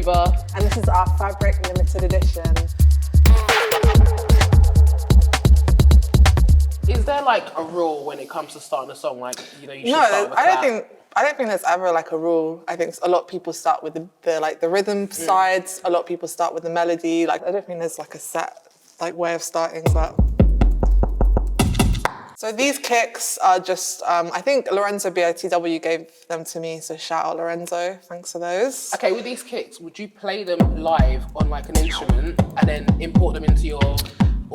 Juba. And this is our Fabric limited edition. Is there like a rule when it comes to starting a song? Like, you know, you should No, start with a clap? I don't think there's ever like a rule. I think a lot of people start with the rhythm sides. A lot of people start with the melody. Like, I don't think there's like a set like way of starting, but. So these kicks are just, I think Lorenzo BITW gave them to me, so shout out Lorenzo, thanks for those. Okay, with these kicks, would you play them live on like an instrument and then import them into your...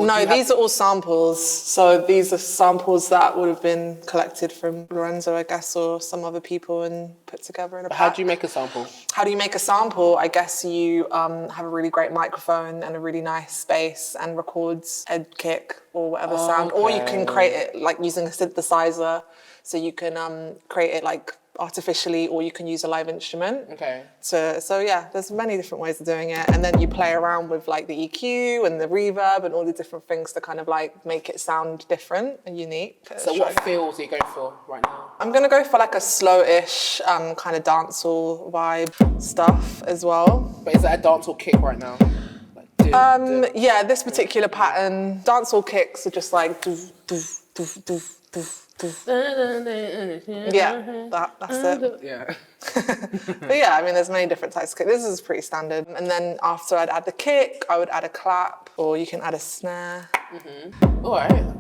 No, these are all samples. So these are samples that would have been collected from Lorenzo, I guess, or some other people and put together in a pack. How do you make a sample? How do you make a sample? I guess you have a really great microphone and a really nice space and records a kick or whatever sound. Or you can create it like using a synthesizer. So you can create it like artificially, or you can use a live instrument. Okay. So yeah, there's many different ways of doing it. And then you play around with like the EQ and the reverb and all the different things to kind of like make it sound different and unique. So what feels are you going for right now? I'm gonna go for like a slow-ish kind of dancehall vibe stuff as well. But is that a dancehall kick right now? Like, yeah, this particular pattern, dancehall kicks are just like doof, doof, doof, doof, doof. Yeah, that's it. Yeah. But yeah, I mean, there's many different types of kick. This is pretty standard. And then after I'd add the kick, I would add a clap, or you can add a snare. All right.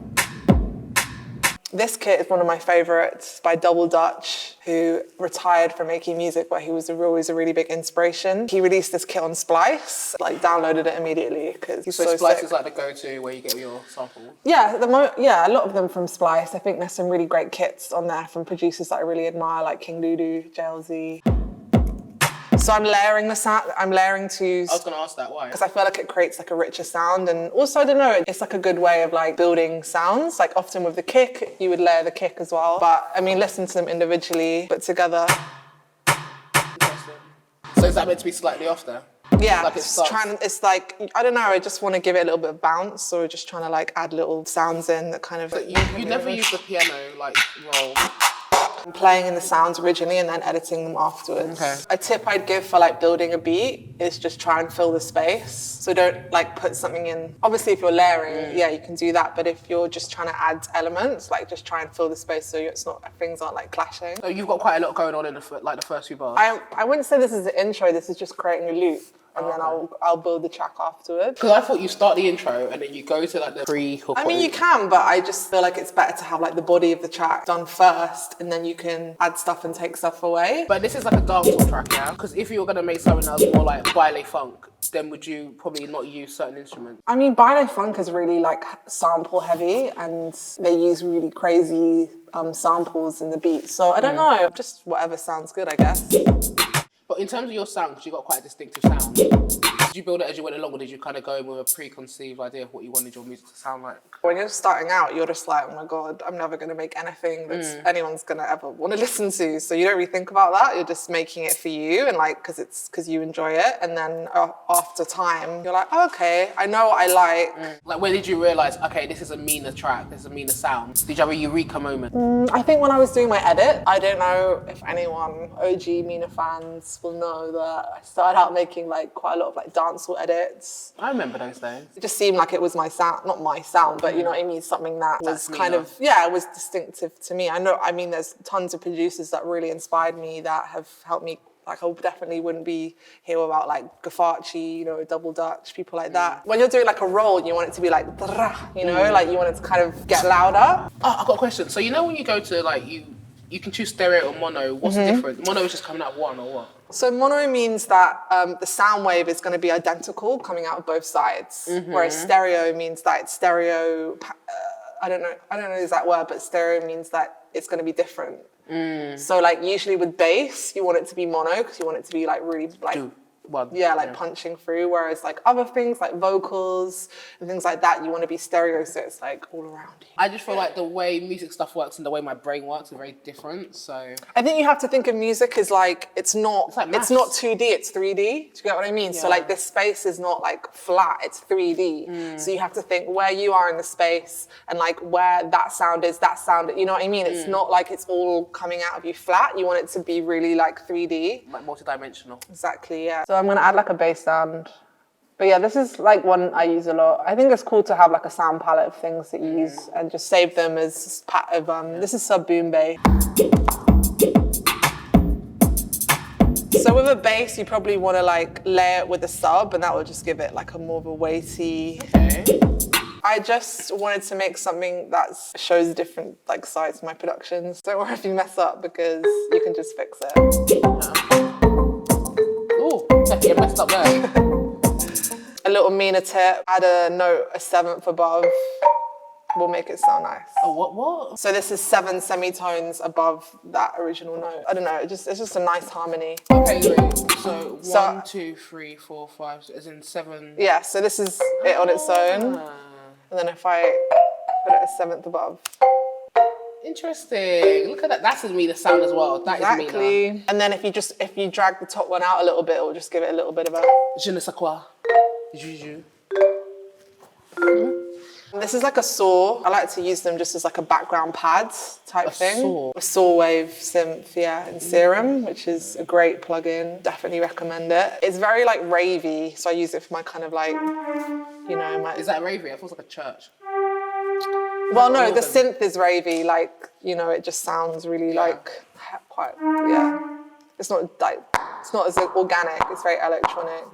This kit is one of my favorites by Double Dutch, who retired from making music, but he was always a really big inspiration. He released this kit on Splice, like downloaded it immediately because he's so Splice sick. is like the go-to where you get your samples. Yeah, a lot of them from Splice. I think there's some really great kits on there from producers that I really admire, like King Doodoo, JLZ. So I'm layering the sound. I'm layering to. I was going to ask that, why? Because I feel like it creates like a richer sound, and also I don't know, it's like a good way of like building sounds. Like often with the kick, you would layer the kick as well. But I mean, listen to them individually, but together. Interesting. So is that meant to be slightly off there? Yeah, like it's like, I don't know, I just want to give it a little bit of bounce, or just trying to like add little sounds in that kind of. But you never use the piano like roll. I'm playing in the sounds originally and then editing them afterwards. Okay. A tip I'd give for like building a beat is just try and fill the space. So don't like put something in. Obviously if you're layering, yeah, you can do that. But if you're just trying to add elements, like just try and fill the space so it's not, things aren't like clashing. So you've got quite a lot going on in the first few bars. I wouldn't say this is the intro, this is just creating a loop. And then I'll build the track afterwards. Because I thought you start the intro and then you go to like the pre-hook. I mean, you can, but I just feel like it's better to have like the body of the track done first, and then you can add stuff and take stuff away. But this is like a dancehall track now, because if you were going to make something else more like baile funk, then would you probably not use certain instruments? I mean, baile funk is really like sample heavy, and they use really crazy samples in the beat. So I don't know, just whatever sounds good, I guess. But in terms of your sound, because you've got quite a distinctive sound, did you build it as you went along, or did you kind of go in with a preconceived idea of what you wanted your music to sound like? When you're starting out, you're just like, oh my God, I'm never going to make anything that anyone's going to ever want to listen to. So you don't really think about that. You're just making it for you and like, because you enjoy it. And then after time, you're like, oh, okay, I know what I like. Like, when did you realise, okay, this is a Mina track, this is a Mina sound? Did you have a eureka moment? I think when I was doing my edit, I don't know if anyone, OG Mina fans, will know that I started out making like quite a lot of like dancehall edits. I remember those days. It just seemed like it was my sound, not my sound, but you know what I mean, something that was kind of, it was distinctive to me. I mean, there's tons of producers that really inspired me that have helped me. Like, I definitely wouldn't be here without like Gafachi, you know, Double Dutch, people like that. When you're doing like a roll, you want it to be like, you know, like you want it to kind of get louder. Oh, I've got a question. So you know when you go to like, you can choose stereo or mono, what's the difference? Mono is just coming out one or what? So mono means that the sound wave is going to be identical coming out of both sides, whereas stereo means that it's stereo. I don't know the exact word, but stereo means that it's going to be different. So like usually with bass, you want it to be mono because you want it to be like really like punching through. Whereas like other things like vocals and things like that, you want to be stereo, so it's like all around you. I just feel like the way music stuff works and the way my brain works are very different. So I think you have to think of music as like it's not 2D, it's 3D. Do you get what I mean? Yeah. So like this space is not like flat, it's 3D. So you have to think where you are in the space and like where that sound is, you know what I mean? It's not like it's all coming out of you flat. You want it to be really like 3D. Like multi-dimensional. Exactly, yeah. So I'm gonna add like a bass sound. But yeah, this is like one I use a lot. I think it's cool to have like a sound palette of things that you use and just save them as this is sub boom bass. So with a bass, you probably want to like layer it with a sub, and that will just give it like a more of a weighty. Okay. I just wanted to make something that shows different like sides of my productions. Don't worry if you mess up, because you can just fix it. Ooh, you messed up there. A little Mina tip, add a note a seventh above, will make it sound nice. Oh, what? So this is 7 semitones above that original note. I don't know, it's just a nice harmony. Okay, wait. So 1, 2, 3, 4, 5, as in 7. Yeah, so this is it on its own. And then if I put it a seventh above. Interesting. Look at that. That's me the sound as well. That exactly. is Mina. And then if you drag the top one out a little bit, it will just give it a little bit of a Je ne sais quoi. Juju. This is like a saw. I like to use them just as like a background pad type thing. Saw. A saw wave synth, yeah, in Serum, which is a great plugin. Definitely recommend it. It's very like ravey, so I use it for my kind of like, you know, my. Is that ravey? It feels like a church. Well, no, the synth is ravey. Like, you know, it just sounds really like quite, yeah. It's not like, it's not as organic. It's very electronic.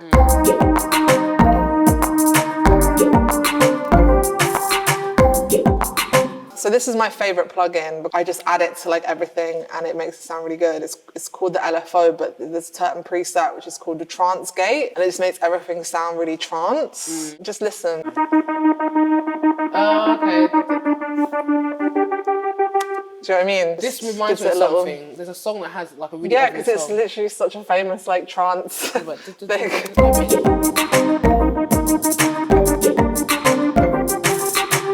So this is my favorite plugin. I just add it to like everything and it makes it sound really good. It's called the LFO, but there's a certain preset which is called the trance gate, and it just makes everything sound really trance. Just listen. Oh, okay. Do you know what I mean? This reminds me of something. There's a song that has like a really yeah, because it's literally such a famous like trance thing.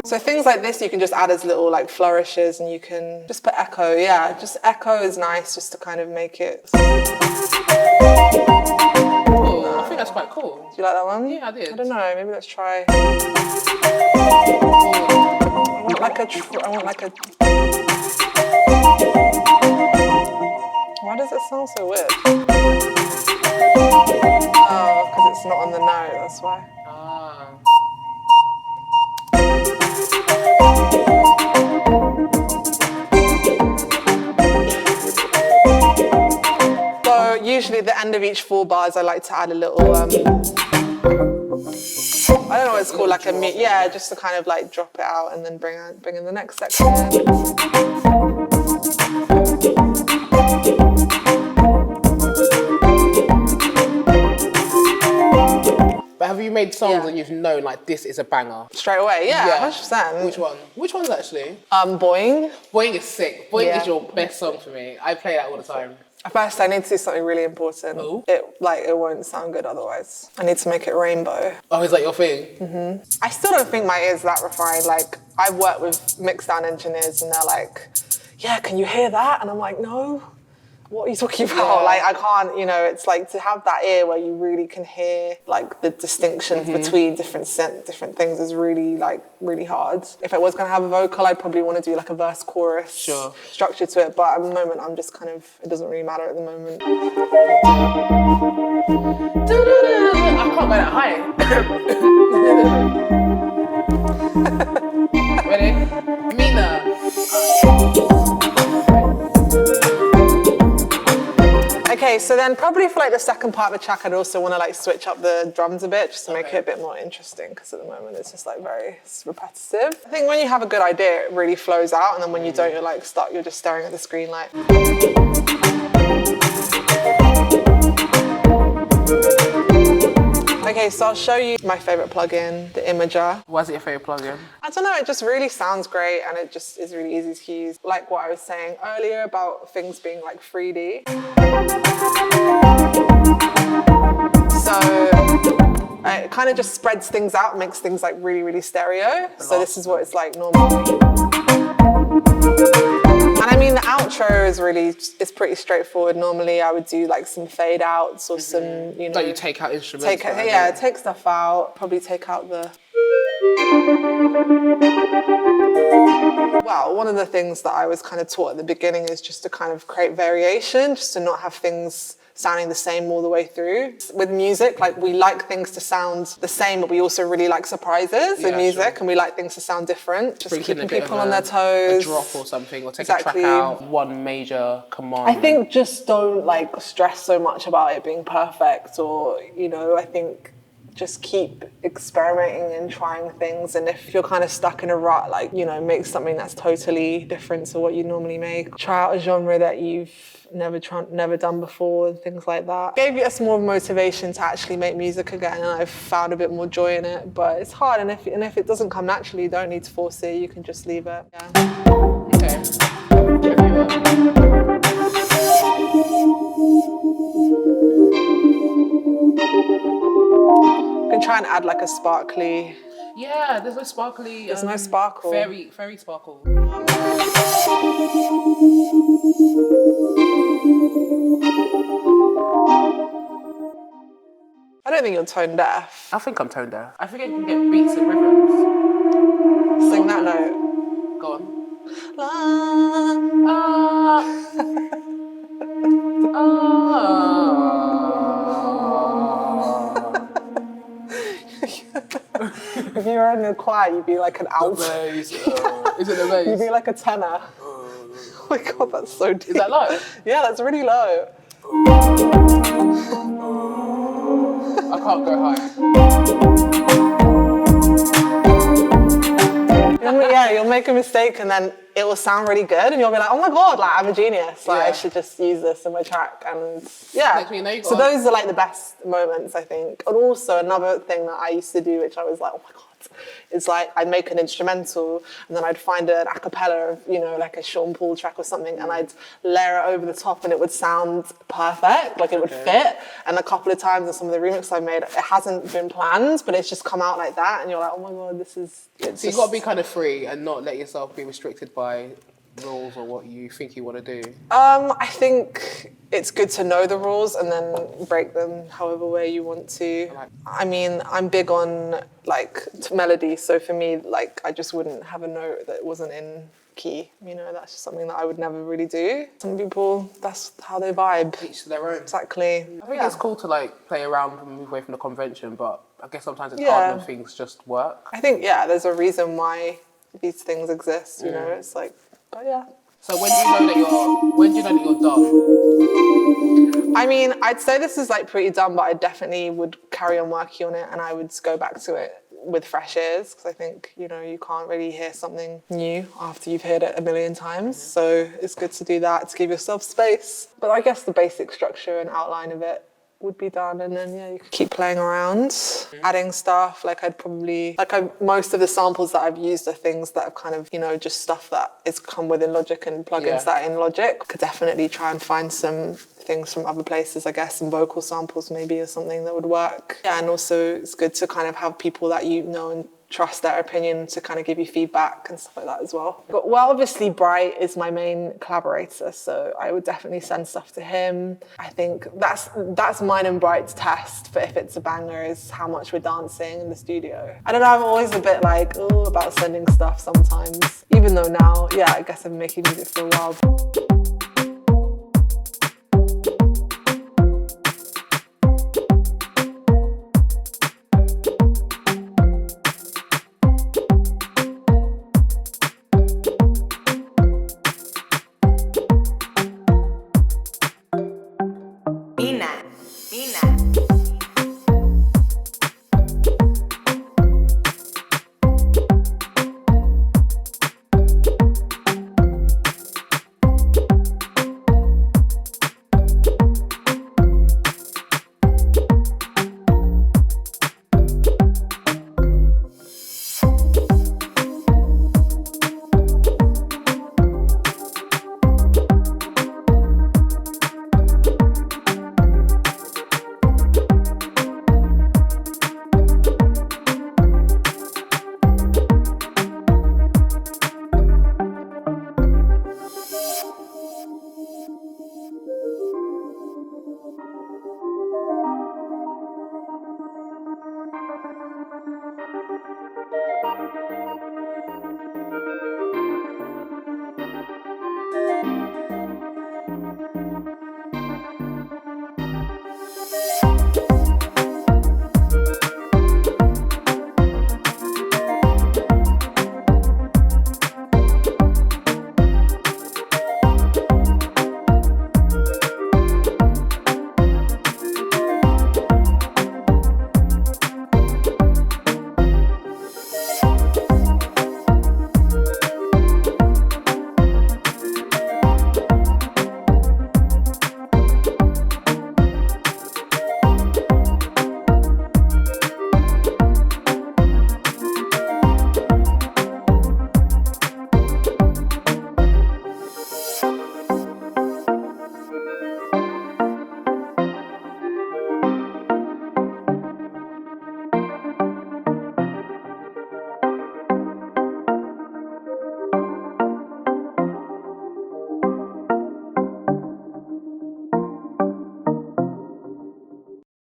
So things like this you can just add as little like flourishes, and you can just put echo. Yeah, just echo is nice just to kind of make it. Cool. I think that's quite cool. Do you like that one? Yeah, I did. I don't know, maybe let's try. I want like a. Why does it sound so weird? Oh, because it's not on the note, that's why. Ah. So usually at the end of each 4 bars, I like to add a little, I don't know what it's called, like yeah, just to kind of like drop it out and then bring in the next section. But have you made songs and you've known like this is a banger? Straight away, yeah, 100%. Which one? Which one's actually? Boing. Boing is sick. Boing is your best song for me. I play that all the time. First, I need to do something really important. Ooh. It won't sound good otherwise. I need to make it rainbow. Oh, is that your thing? Mm-hmm. I still don't think my ear's that refined. Like, I've worked with mix down engineers and they're like, yeah, can you hear that? And I'm like, no. What are you talking about? Yeah. Like, I can't, you know, it's like to have that ear where you really can hear like the distinctions between different things is really hard. If I was gonna have a vocal, I'd probably want to do like a verse chorus structure to it. But at the moment, I'm just kind of, it doesn't really matter at the moment. I can't go that high. Ready? Mina. Okay, so then probably for like the second part of the track, I'd also want to like switch up the drums a bit just to make it a bit more interesting, because at the moment it's just like it's repetitive. I think when you have a good idea, it really flows out, and then when you don't, you're like stuck, you're just staring at the screen like. Okay, so I'll show you my favorite plugin, the Imager. Why is it your favorite plugin? I don't know, it just really sounds great and it just is really easy to use. Like what I was saying earlier about things being like 3D. So it kind of just spreads things out, makes things like really, really stereo. So this is what it's like normally. And I mean, the outro is it's pretty straightforward. Normally I would do like some fade outs or some, you know. Like you take out instruments. Take stuff out, probably take out the. Well, one of the things that I was kind of taught at the beginning is just to kind of create variation, just to not have things sounding the same all the way through. With music, like we like things to sound the same, but we also really like surprises in music, and we like things to sound different. Just keeping people on their toes. A drop or something, or take a track out. One major command. I think just don't like stress so much about it being perfect, or, you know, I think just keep experimenting and trying things. And if you're kind of stuck in a rut, like, you know, make something that's totally different to what you normally make. Try out a genre that you've never done before and things like that. Gave us more motivation to actually make music again, and I've found a bit more joy in it. But it's hard, and if it doesn't come naturally, you don't need to force it. You can just leave it. Yeah. Okay. You can try and add like a sparkly. Yeah, there's no sparkly. There's no sparkle. Fairy sparkle. I don't think you're tone deaf. I think I'm tone deaf. I think I can get beats and rhythms. Sing that note. Go on. If you were in the choir, you'd be like an alt. Is it the bass? You'd be like a tenor. Oh my God, that's so deep. Is that low? Yeah, that's really low. I can't go high. You'll make a mistake and then it will sound really good, and you'll be like, oh my God, like I'm a genius. Like I should just use this in my track. And yeah, so those are like the best moments, I think. And also another thing that I used to do, which I was like, oh my God, is like I'd make an instrumental and then I'd find an a cappella of, you know, like a Sean Paul track or something, and I'd layer it over the top and it would sound perfect, like it would fit. And a couple of times in some of the remixes I've made, it hasn't been planned, but it's just come out like that, and you're like, oh my God, this is... So you've got to be kind of free and not let yourself be restricted by rules or what you think you want to do. I think it's good to know the rules and then break them however way you want to. I mean, I'm big on like melody, so for me, like I just wouldn't have a note that wasn't in key. You know, that's just something that I would never really do. Some people, that's how they vibe. Each to their own. Exactly. I think it's cool to like play around and move away from the convention, but I guess sometimes it's hard when things just work. I think, there's a reason why these things exist, you know, it's like, but yeah. So when do you know that you're done? I mean, I'd say this is like pretty done, but I definitely would carry on working on it, and I would go back to it with fresh ears, because I think, you know, you can't really hear something new after you've heard it a million times. So it's good to do that, to give yourself space. But I guess the basic structure and outline of it would be done, and then you could keep playing around, adding stuff. Like most of the samples that I've used are things that have kind of, you know, just stuff that is come within Logic and plugins that are in Logic. Could definitely try and find some things from other places, I guess, and vocal samples maybe or something that would work. Yeah, and also it's good to kind of have people that you know and trust their opinion to kind of give you feedback and stuff like that as well. But, well, obviously Bright is my main collaborator, so I would definitely send stuff to him. I think that's mine and Bright's test for if it's a banger, is how much we're dancing in the studio. I don't know, I'm always a bit like, about sending stuff sometimes, even though now, I guess I've been making music for a while.